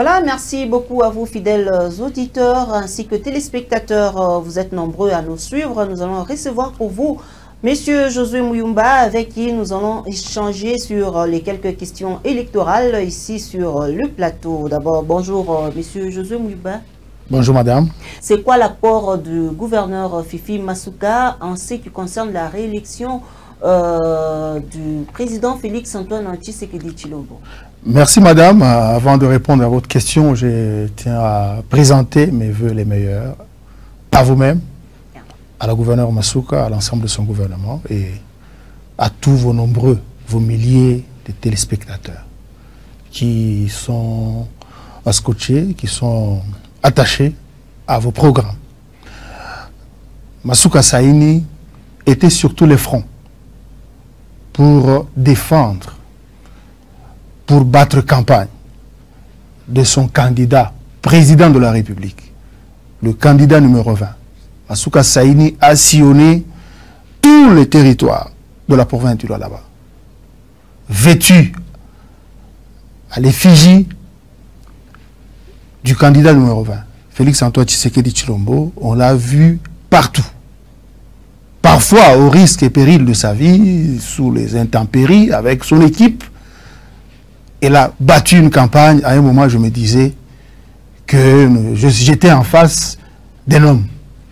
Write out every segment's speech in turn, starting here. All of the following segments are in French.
Voilà, merci beaucoup à vous, fidèles auditeurs ainsi que téléspectateurs. Vous êtes nombreux à nous suivre. Nous allons recevoir pour vous Monsieur Josué Muyumba, avec qui nous allons échanger sur les quelques questions électorales ici sur le plateau. D'abord, bonjour Monsieur Josué Muyumba. Bonjour madame. C'est quoi l'apport du gouverneur Fifi Masuka en ce qui concerne la réélection du président Félix-Antoine Tshisekedi Tshilombo? Merci madame. Avant de répondre à votre question, je tiens à présenter mes voeux les meilleurs à vous-même, à la gouverneure Masuka, à l'ensemble de son gouvernement et à tous vos milliers de téléspectateurs qui sont scotchés, qui sont attachés à vos programmes. Masuka Saini était sur tous les fronts pour défendre, pour battre campagne de son candidat président de la République, le candidat numéro 20. Masuka Saini a sillonné tous les territoires de la province du Lualaba, vêtu à l'effigie du candidat numéro 20, Félix-Antoine Tshisekedi Tshilombo. On l'a vu partout. Parfois au risque et péril de sa vie, sous les intempéries, avec son équipe. Elle a battu une campagne. À un moment, je me disais que j'étais en face d'un homme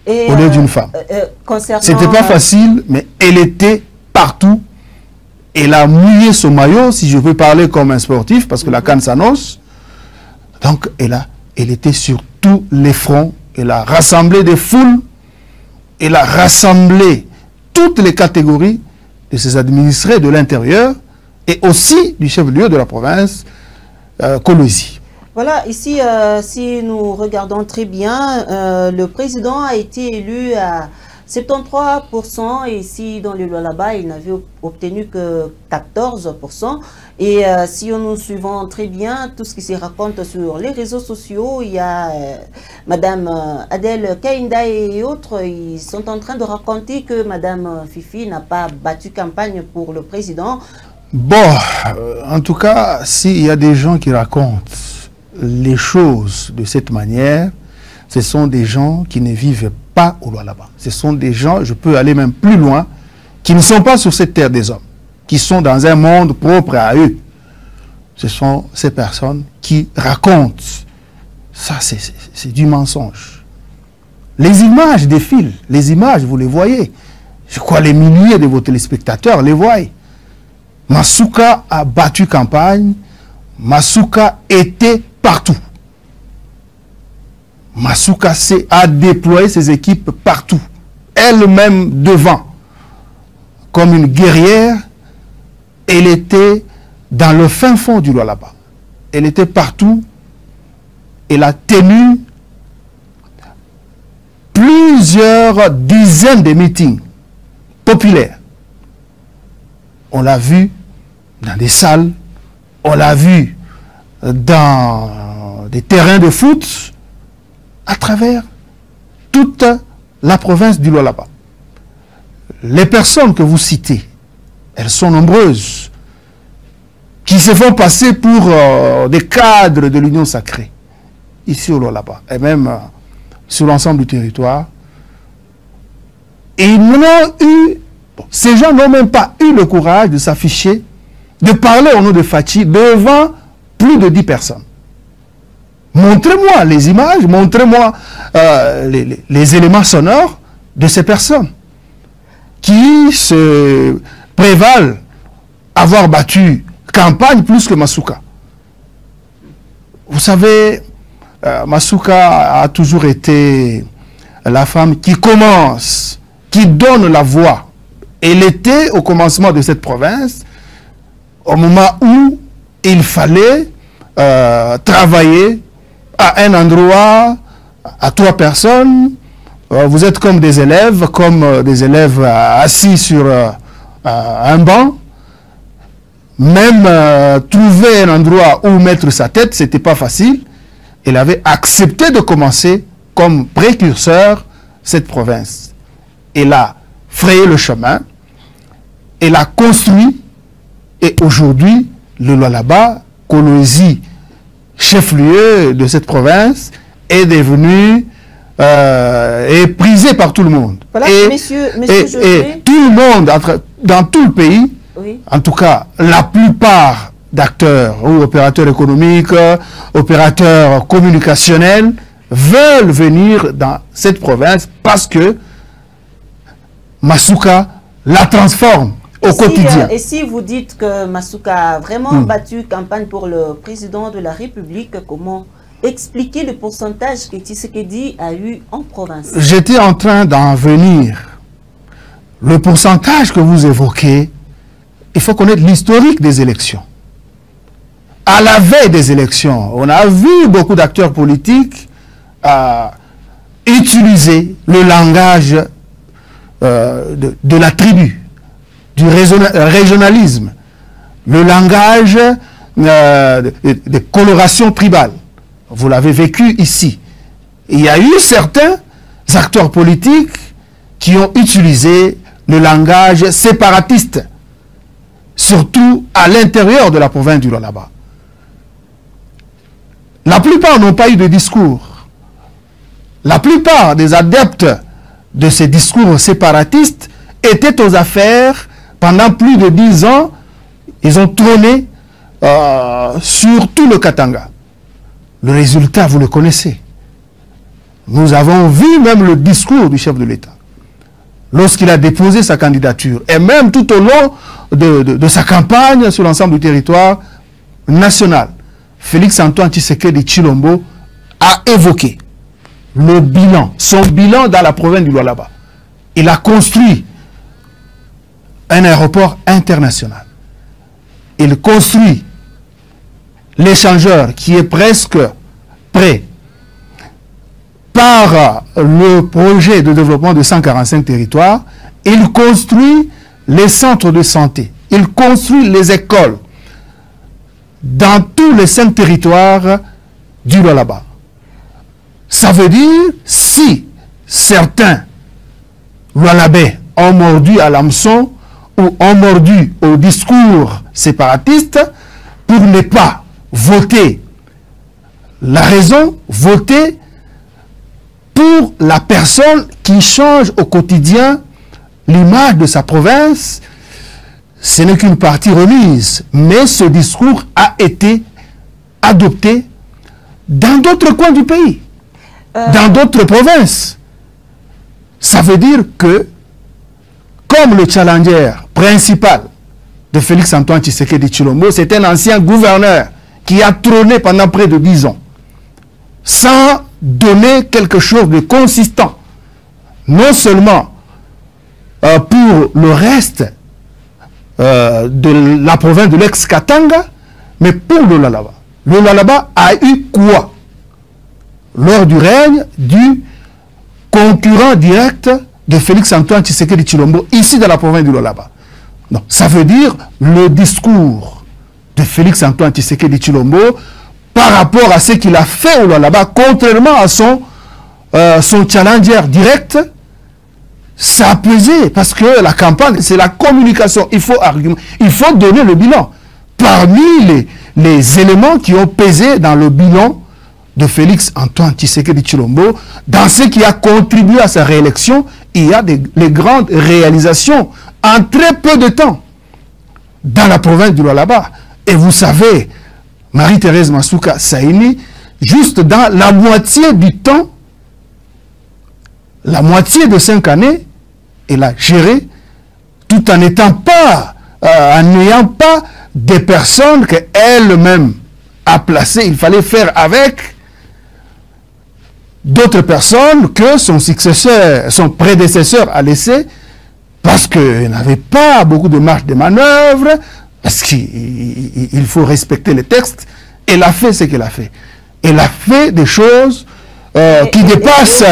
au lieu d'une femme. C'était pas facile, mais elle était partout. Elle a mouillé son maillot, si je peux parler comme un sportif, parce que la CAN s'annonce. Donc, elle était sur tous les fronts. Elle a rassemblé des foules. Elle a rassemblé toutes les catégories de ses administrés de l'intérieur et aussi du chef-lieu de la province, Kolwezi. Voilà, ici, si nous regardons très bien, le président a été élu à 73% et ici, dans le Lualaba, il n'avait obtenu que 14%. Et si nous suivons très bien tout ce qui se raconte sur les réseaux sociaux, il y a Madame Adèle Kainda et autres, ils sont en train de raconter que Madame Fifi n'a pas battu campagne pour le président. Bon, en tout cas, s'il y a des gens qui racontent les choses de cette manière, ce sont des gens qui ne vivent pas au Lualaba. Ce sont des gens, je peux aller même plus loin, qui ne sont pas sur cette terre des hommes, qui sont dans un monde propre à eux. Ce sont ces personnes qui racontent. Ça, c'est du mensonge. Les images défilent. Les images, vous les voyez. Je crois les milliers de vos téléspectateurs les voient. Masuka a battu campagne. Masuka était partout. Masuka a déployé ses équipes partout. Elle-même devant. Comme une guerrière, elle était dans le fin fond du Lualaba. Elle était partout. Elle a tenu plusieurs dizaines de meetings populaires. On l'a vu dans des salles, on l'a vu dans des terrains de foot, à travers toute la province du Lualaba. Les personnes que vous citez, elles sont nombreuses, qui se font passer pour des cadres de l'Union sacrée, ici au Lualaba, et même sur l'ensemble du territoire. Et ils n'ont eu, ces gens n'ont même pas eu le courage de s'afficher, de parler au nom de Fachi devant plus de 10 personnes. Montrez-moi les images, montrez-moi les éléments sonores de ces personnes qui se prévalent avoir battu campagne plus que Masuka. Vous savez, Masuka a toujours été la femme qui commence, qui donne la voix. Elle était au commencement de cette province, au moment où il fallait travailler à un endroit, à 3 personnes. Vous êtes comme des élèves assis sur un banc. Même trouver un endroit où mettre sa tête, ce n'était pas facile. Elle avait accepté de commencer comme précurseur cette province. Elle a frayé le chemin, elle a construit, et aujourd'hui, le Lualaba, Kolwezi, chef-lieu de cette province est devenu est prisé par tout le monde. Voilà, et tout le monde, dans tout le pays, oui. En tout cas, la plupart d'acteurs ou opérateurs économiques, opérateurs communicationnels, veulent venir dans cette province parce que Masuka la transforme au quotidien. Et si vous dites que Masuka a vraiment battu campagne pour le président de la République, comment expliquer le pourcentage que Tshisekedi a eu en province? J'étais en train d'en venir. Le pourcentage que vous évoquez, il faut connaître l'historique des élections. À la veille des élections, on a vu beaucoup d'acteurs politiques utiliser le langage de la tribu, du régionalisme, le langage de coloration tribale. Vous l'avez vécu ici. Il y a eu certains acteurs politiques qui ont utilisé le langage séparatiste, surtout à l'intérieur de la province du Lualaba. La plupart n'ont pas eu de discours. La plupart des adeptes de ces discours séparatistes étaient aux affaires pendant plus de 10 ans. Ils ont trôné sur tout le Katanga. Le résultat, vous le connaissez. Nous avons vu même le discours du chef de l'État lorsqu'il a déposé sa candidature et même tout au long de sa campagne sur l'ensemble du territoire national. Félix-Antoine Tshisekedi Tshilombo a évoqué le bilan, son bilan dans la province du Lualaba. Il a construit un aéroport international. Il construit l'échangeur qui est presque prêt par le projet de développement de 145 territoires. Il construit les centres de santé. Il construit les écoles dans tous les 5 territoires du Lualaba. Ça veut dire, si certains Lualabais ont mordu à l'hameçon ou ont mordu au discours séparatiste pour ne pas voter la raison, voter pour la personne qui change au quotidien l'image de sa province, ce n'est qu'une partie remise. Mais ce discours a été adopté dans d'autres coins du pays, dans d'autres provinces. Ça veut dire que, comme le challenger principal de Félix-Antoine Tshisekedi Tshilombo, c'est un ancien gouverneur qui a trôné pendant près de 10 ans, sans donner quelque chose de consistant, non seulement pour le reste de la province de l'ex-Katanga, mais pour le Lualaba. Le Lualaba a eu quoi lors du règne du concurrent direct de Félix-Antoine Tshisekedi Tshilombo, ici dans la province du Lualaba? Non, ça veut dire le discours de Félix-Antoine Tshisekedi Tshilombo par rapport à ce qu'il a fait au Lualaba, contrairement à son challenger direct, ça a pesé, parce que la campagne, c'est la communication. Il faut donner le bilan. Parmi les éléments qui ont pesé dans le bilan de Félix-Antoine Tshisekedi Tshilombo, dans ce qui a contribué à sa réélection, il y a les grandes réalisations en très peu de temps dans la province du Lualaba. Et vous savez, Marie-Thérèse Masuka Saini, juste dans la moitié du temps, la moitié de 5 années, elle a géré tout en n'ayant pas des personnes qu'elle-même a placées. Il fallait faire avec d'autres personnes que son successeur, son prédécesseur a laissé, parce qu'il n'avait pas beaucoup de marge de manœuvre, parce qu'il faut respecter les textes. Elle a fait ce qu'elle a fait. Elle a fait des choses qui dépassent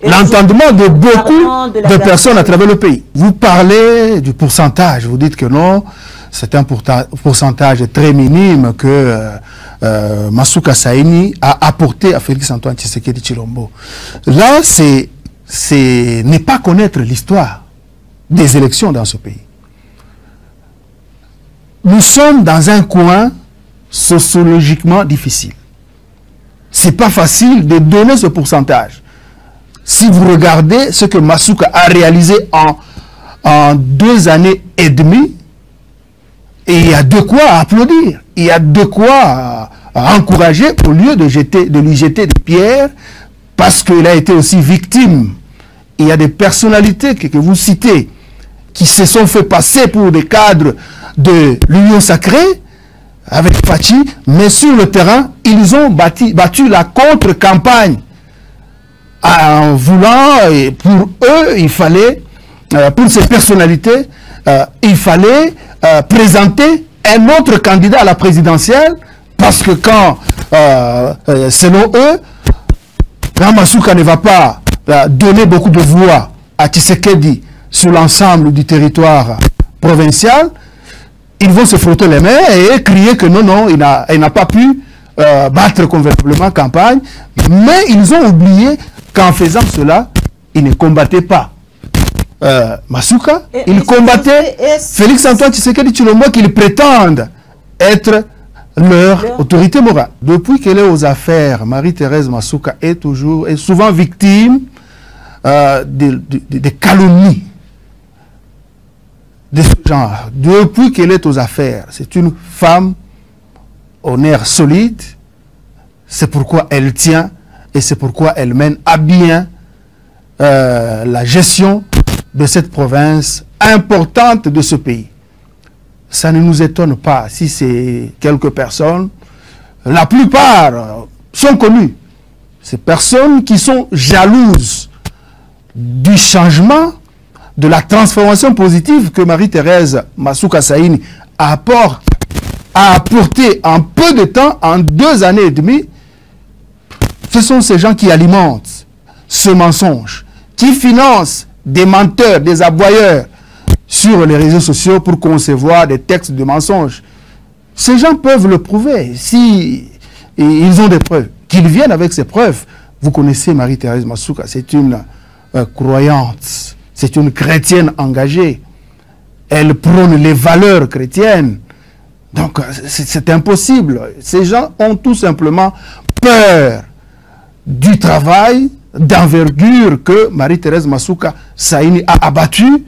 l'entendement de beaucoup de personnes à travers le pays. Vous parlez du pourcentage, vous dites que non, c'est un pourcentage très minime que Masuka Saini a apporté à Félix-Antoine Tshisekedi Tshilombo. Là, c'est ne pas connaître l'histoire des élections dans ce pays. Nous sommes dans un coin sociologiquement difficile. C'est pas facile de donner ce pourcentage. Si vous regardez ce que Masuka a réalisé en 2 années et demie, et il y a de quoi applaudir, il y a de quoi encourager au lieu de lui jeter des pierres, parce qu'il a été aussi victime. Il y a des personnalités que vous citez qui se sont fait passer pour des cadres de l'Union sacrée avec Fachi, mais sur le terrain, ils ont battu la contre-campagne en voulant, et pour eux, il fallait, pour ces personnalités, il fallait présenter un autre candidat à la présidentielle, parce que quand, selon eux, Masuka ne va pas donner beaucoup de voix à Tshisekedi sur l'ensemble du territoire provincial, ils vont se frotter les mains et crier que non, il n'a pas pu battre convenablement campagne, mais ils ont oublié qu'en faisant cela, ils ne combattaient pas Masuka, ils combattaient Félix-Antoine Tshisekedi Tshilombo, qu'ils prétendent être leur autorité morale. Depuis qu'elle est aux affaires, Marie-Thérèse Masuka est souvent victime des calomnies de ce genre. Depuis qu'elle est aux affaires, c'est une femme au nerf solide. C'est pourquoi elle tient et c'est pourquoi elle mène à bien la gestion de cette province importante de ce pays. Ça ne nous étonne pas si c'est quelques personnes. La plupart sont connues. Ces personnes qui sont jalouses du changement, de la transformation positive que Marie-Thérèse Masuka Saini a apporté en peu de temps, en 2 années et demie. Ce sont ces gens qui alimentent ce mensonge, qui financent des menteurs, des aboyeurs sur les réseaux sociaux pour concevoir des textes de mensonges. Ces gens peuvent le prouver si ils ont des preuves. Qu'ils viennent avec ces preuves. Vous connaissez Marie-Thérèse Masuka, c'est une croyante. C'est une chrétienne engagée. Elle prône les valeurs chrétiennes. Donc, c'est impossible. Ces gens ont tout simplement peur du travail d'envergure que Marie-Thérèse Masuka Saini a abattu.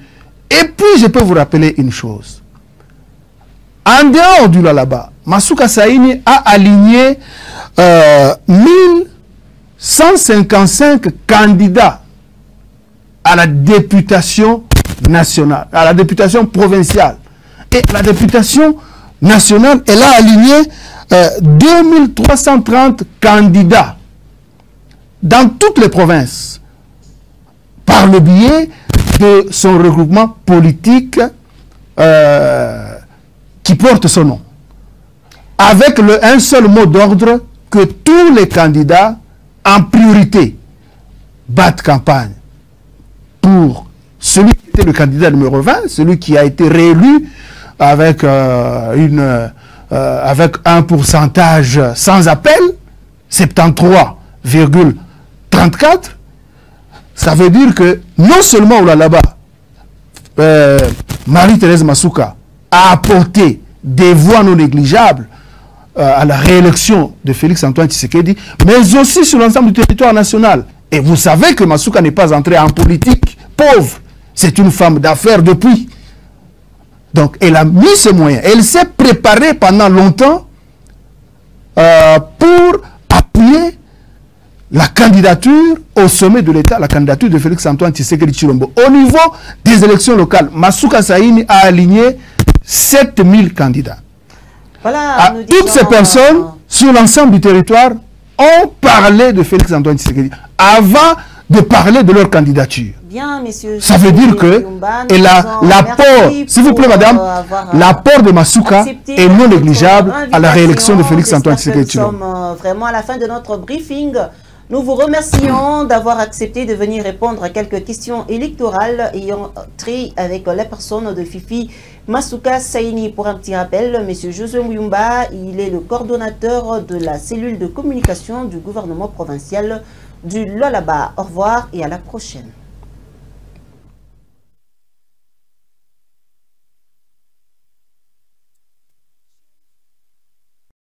Et puis, je peux vous rappeler une chose. En dehors du Lualaba, Masuka Saini a aligné 1155 candidats à la députation nationale, à la députation provinciale. Et la députation nationale, elle a aligné 2330 candidats dans toutes les provinces par le biais de son regroupement politique qui porte son nom. Avec un seul mot d'ordre, que tous les candidats en priorité battent campagne pour celui qui était le candidat numéro 20, celui qui a été réélu avec, avec un pourcentage sans appel, 73,34. Ça veut dire que non seulement là-bas, Marie-Thérèse Masuka a apporté des voix non négligeables à la réélection de Félix-Antoine Tshisekedi, mais aussi sur l'ensemble du territoire national. Et vous savez que Masuka n'est pas entrée en politique pauvre. C'est une femme d'affaires depuis. Donc, elle a mis ses moyens. Elle s'est préparée pendant longtemps pour appuyer la candidature au sommet de l'État, la candidature de Félix-Antoine Tshisekedi Tshilombo. Au niveau des élections locales, Masuka Saini a aligné 7000 candidats. Voilà, toutes ces personnes sur l'ensemble du territoire ont parlé de Félix-Antoine Tshisekedi avant de parler de leur candidature. Bien, messieurs. Ça veut dire que l'apport, s'il vous plaît, madame, l'apport de Masuka est non négligeable à la réélection de Félix-Antoine Tshisekedi Tshilombo. Nous sommes vraiment à la fin de notre briefing. Nous vous remercions d'avoir accepté de venir répondre à quelques questions électorales ayant trait avec la personne de Fifi Masuka Saini. Pour un petit rappel, M. Josué Muyumba, il est le coordonnateur de la cellule de communication du gouvernement provincial du Lualaba. Au revoir et à la prochaine.